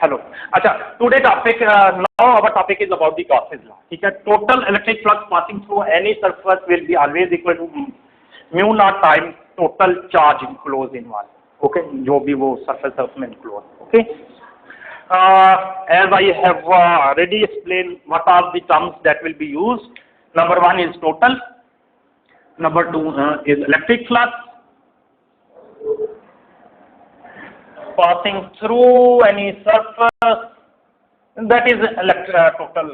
Hello. Acha, today topic, now our topic is about the Gauss's law. ठीक है, total electric flux passing through any surface will be always equal to mu naught time total charge enclosed in one. Okay, जो भी वो surface है उसमें enclosed. Okay. As I have already explained, what are the terms that will be used? Number one is total. Number two is electric flux passing through any surface. That is total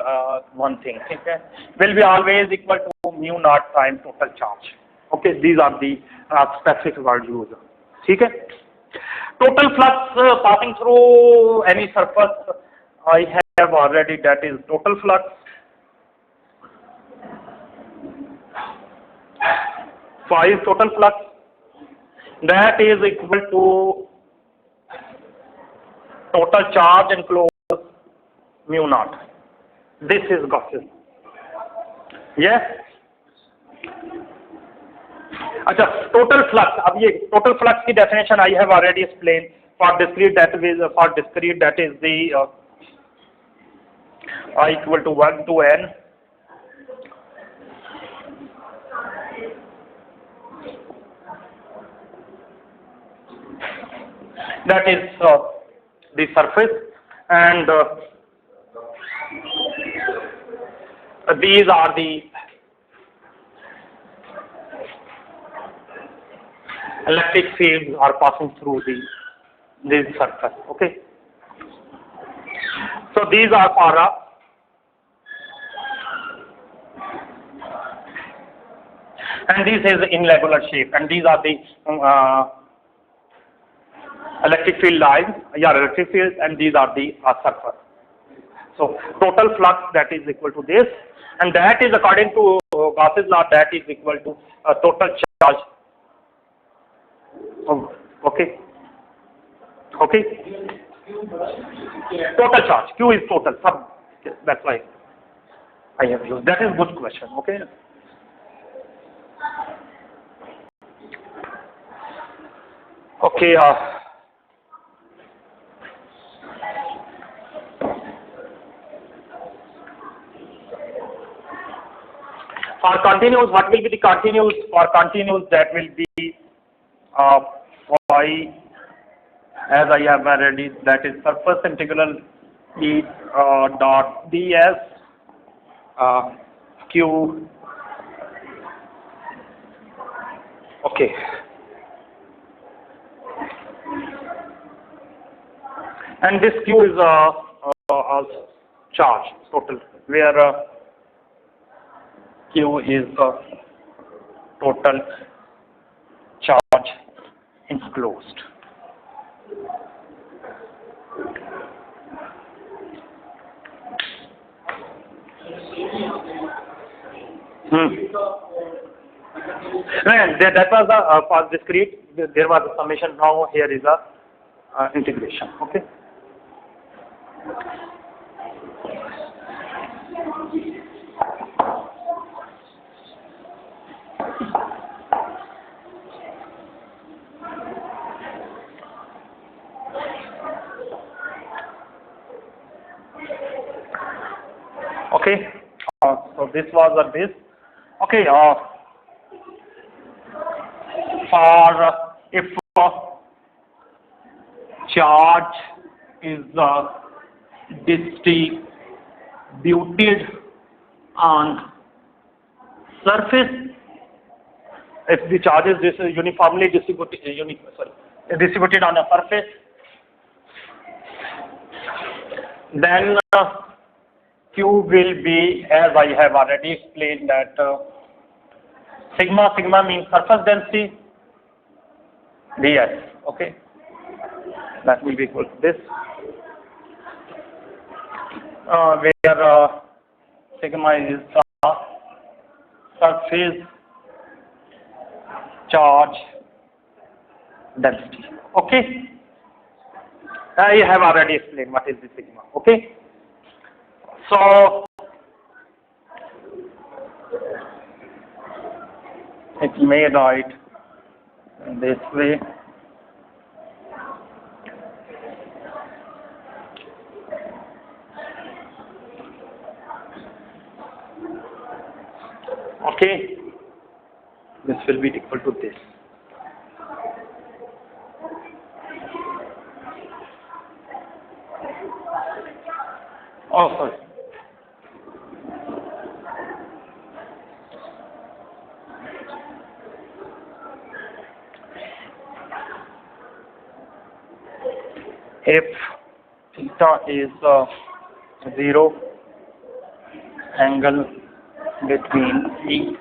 one thing. Okay, will be always equal to mu naught time total charge. Okay, these are the specific words used. Okay. Total flux passing through any surface, I have already, that is total flux. Five total flux, that is equal to total charge enclosed mu naught. This is Gauss's. Yes. अच्छा, total flux. अब ये total flux की definition I have already explained. For discrete that is the I equal to 1 to n. That is the surface, and these are the electric fields are passing through this surface. Okay, so these are for and this is in regular shape, and these are the electric field lines, electric fields, and these are the surface. So total flux, that is equal to this, and that is according to Gauss's law, that is equal to total charge. Okay. Okay. Total charge. Q is total. That's why I have used. That is good question. Okay. Okay. For continuous, what will be the continuous? For continuous, that will be phi, as I have already, that is surface integral E dot ds q. Okay. And this q is also charge total, where q is total charge enclosed. And that was a for discrete. There was a summation. Now here is a integration. Okay. Okay, so this was this. Okay, for if charge is distributed on surface, if the charge is uniformly distributed on a surface, then Q will be, as I have already explained, that sigma means surface density ds. Okay, that will be equal to this, where sigma is surface charge density. Okay, I have already explained what is the sigma. Okay. So it may write this way. Okay, this will be equal to this. Oh, sorry. If theta is 0, angle between E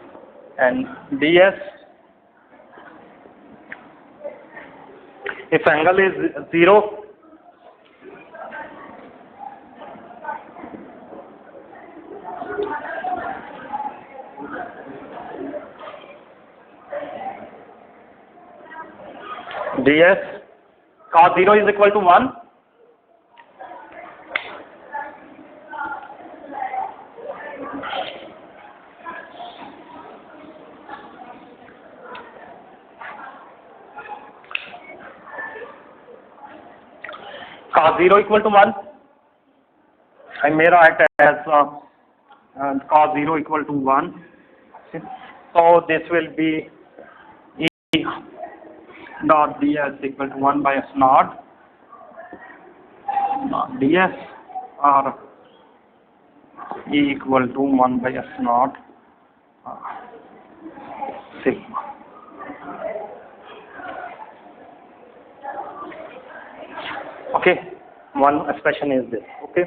and ds. If angle is 0, ds cos 0 is equal to 1. Cos 0 equal to 1. I may write as cos 0 equal to 1. So this will be E dot ds equal to 1 by s naught ds, or E equal to 1 by s naught sigma. Okay, one expression is this. Okay,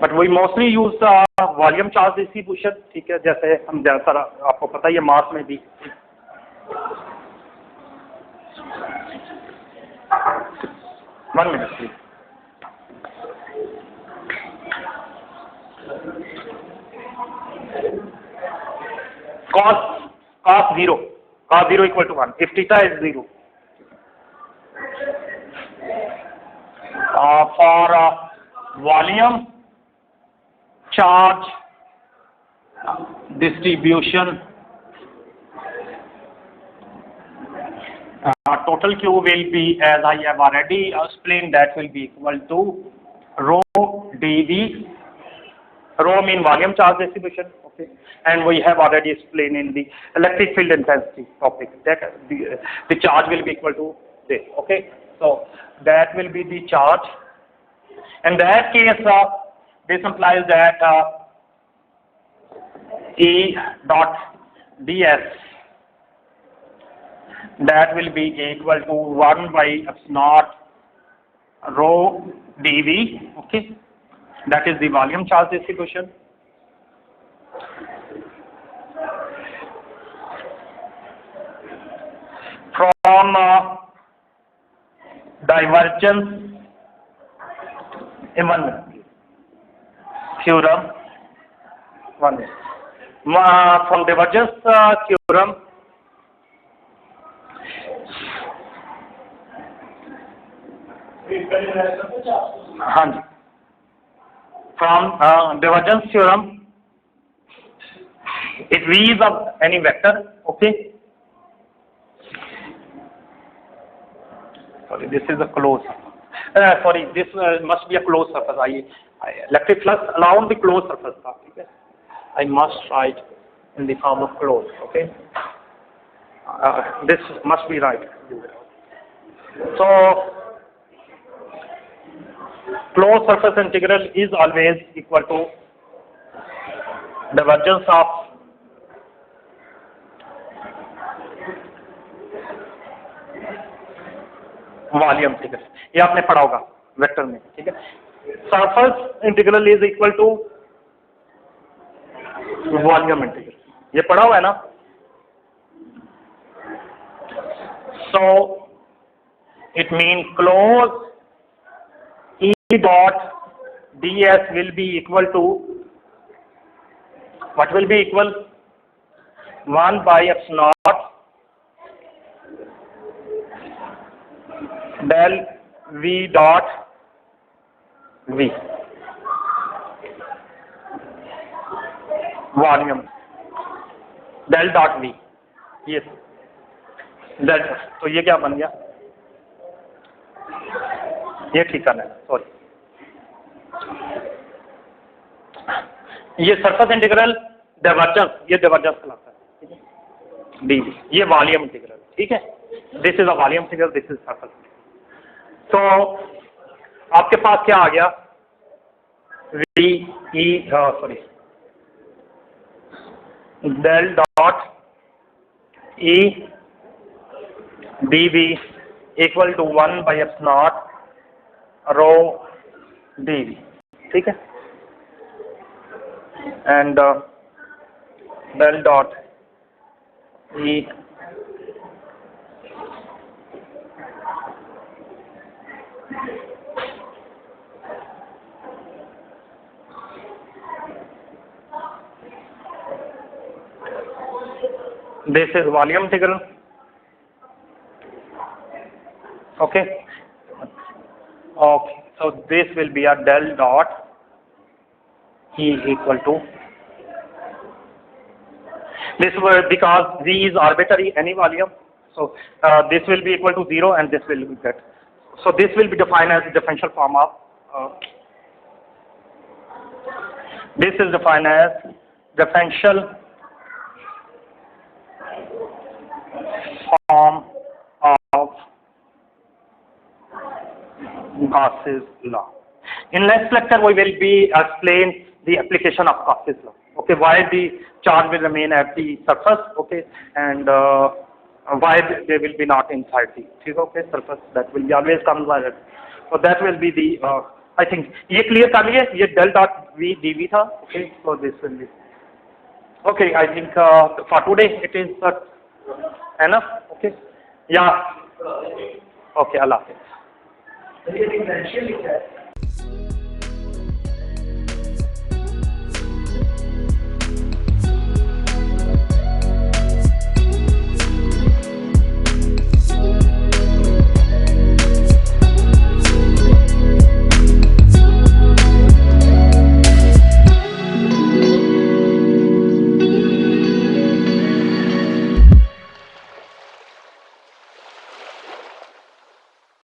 but we mostly use volume charge distribution. ठीक है, जैसे हम ज़्यादातर आपको पता ही है मास में भी. One minute please. Cos 0 equal to 1 if theta is 0. For volume charge distribution, total Q will be, as I have already explained, that will be equal to rho dV. Rho mean volume charge distribution. Okay, and we have already explained in the electric field intensity topic that the charge will be equal to this. Okay, so that will be the charge. In that case, this implies that E dot ds, that will be equal to 1 by epsilon naught rho dV. Okay, that is the volume charge distribution. From divergence, in 1 minute, theorem, 1 minute. From divergence theorem, हाँ जी, from divergence theorem, if V is of any vector, okay. Sorry, this is a closed. Sorry, this must be a closed surface. Electric flux around the closed surface. Okay? I must write in the form of closed. Okay. This must be right. So closed surface integral is always equal to divergence of volume. ठीक है, ये आपने पढ़ा होगा vector में. ठीक है, surface integral is equal to volume integral, ये पढ़ा हुआ है ना. So it mean close E dot ds will be equal to, what will be equal, 1 by epsilon naught del V dot V, volume del dot V. ये del, तो ये क्या बन गया, ये ठीक करना है. सॉरी, ये सरफेस इंटीग्रल डाइवर्जेंस, ये डाइवर्जेंस कहलाता है, ठीक है, डी ये वॉल्यूम इंटीग्रल, ठीक है, this is a volume integral, this is circle. तो आपके पास क्या आ गया, V E sorry del dot E D V equal to 1/f0 rho D V, ठीक है, and del dot E this is volume integral, okay, so this will be a del dot E equal to this will, because V is arbitrary any volume, so this will be equal to 0 and this will be that, so this will be defined as differential form of this is defined as differential form of Gauss's law. In next lecture we will be explain the application of Gauss's law. Okay, why the charge will remain at the surface, okay, and why they will be not inside the, okay, surface, that will be always comes by that. So that will be the I think ये clear कर लिए, ये del dot v dv था, okay, so this will be okay. I think for today it is enough, okay, yeah, okay, Allah Hafiz.